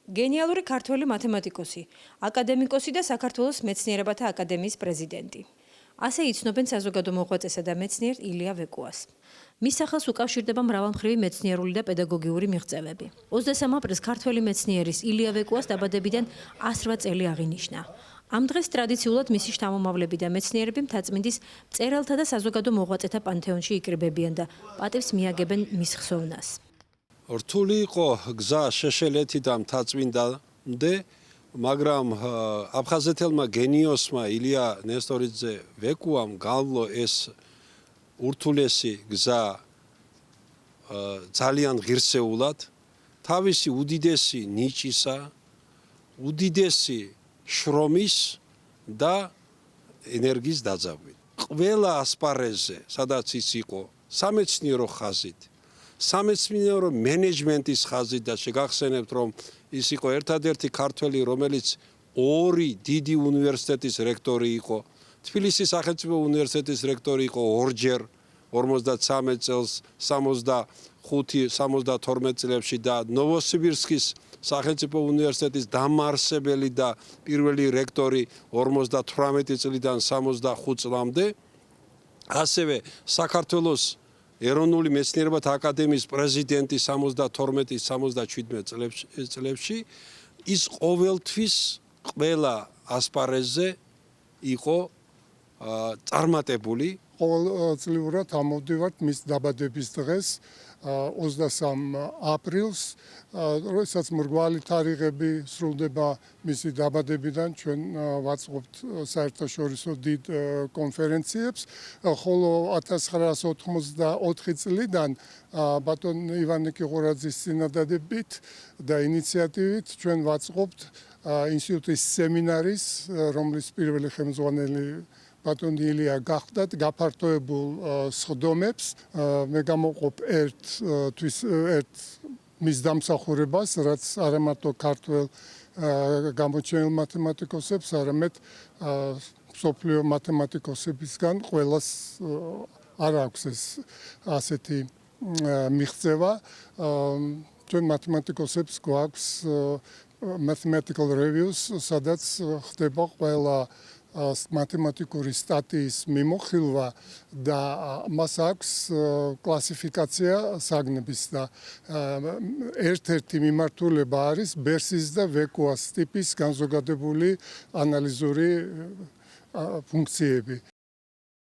გენიალური ქართველი მათემატიკოსი, აკადემიკოსი და საქართველოს მეცნიერებათა აკადემიის პრეზიდენტი. ასე იცნობენ საზოგადო მოღვაწესა და მეცნიერ ილია ვეკუას. მის სახელს უკავშირდება მრავალმხრივი მეცნიერული და პედაგოგიური მიღწევები. 23 აპრილს ქართველი მეცნიერის ილია ვეკუას დაბადებიდან 108 წელი აღინიშნა. ამ დღეს ტრადიციულად მისი შთამომავლები და მეცნიერები მთაწმინდის მწერალთა და საზოგადო მოღვაწეთა პანთეონში იკრიბებიან და პატივს მიაგებენ მის ხსოვნას. რთული იყო გზა შეშელეთიდან მთაწმინდამდე, მაგრამ აფხაზეთელმა გენიოსმა ილია ნესტორიძე ვეკუამ განვლო ეს ურთულესი გზა ძალიან ღირსეულად, თავისი უდიდესი ნიჭისა, უდიდესი შრომის და ენერგიის დაძაბვით. ყველა ასპარეზზე, სადაც ის იყო, სამეცნიერო ხაზით, სამეცნიერო მენეჯმენტის ხაზით და შეგახსენებთ, რომ ის იყო ერთადერთი ქართველი, რომელიც ორი დიდი უნივერსიტეტის რექტორი იყო. თბილისის სახელმწიფო უნივერსიტეტის რექტორი იყო ორჯერ 53 წელს, 65-72 წლებში და ნოვოსიბირსკის სახელმწიფო უნივერსიტეტის დამაარსებელი და პირველი რექტორი 58 წლიდან 65 წლამდე. ასევე საქართველოს ეროვნული მეცნიერებათა აკადემიის პრეზიდენტი 72-77 წლებში ის ყოველთვის ყველა ასპარეზზე იყო წარმატებული. ყოველწლიურად ამოვდივართ მის დაბადების დღეს 23 აპრილს, როდესაც მრგვალი თარიღები სრულდება მისი დაბადებიდან, ჩვენ ვაწყობთ საერთაშორისო დიდ კონფერენციებს, ხოლო 1984 წლიდან ბატონ ივან ნიკიყორაძის წინადადებით და ინიციატივით ჩვენ ვაწყობთ ინსტიტუტის სემინარის, რომლის პირველი ხელმძღვანელი ბატონ ილია გახდათ, გაფართოებულ სხდომებს. მე გამოვყოფ ერთ მის დამსახურებას, რაც არა მარტო ქართველ გამოჩენილ მათემატიკოსებს, არამედ მსოფლიო მათემატიკოსებისგან ყველას არ აქვს ეს ასეთი მიღწევა. ჩვენ მათემატიკოსებს გვაქვს Mathematical Reviews, სადაც ხდება ყველა მათემატიკური სტატიის მიმოხილვა და მას აქვს კლასიფიკაცია საგნების და ერთ-ერთი მიმართულება არის ბერსის და ვეკუას ტიპის განზოგადებული ანალიზური ფუნქციები.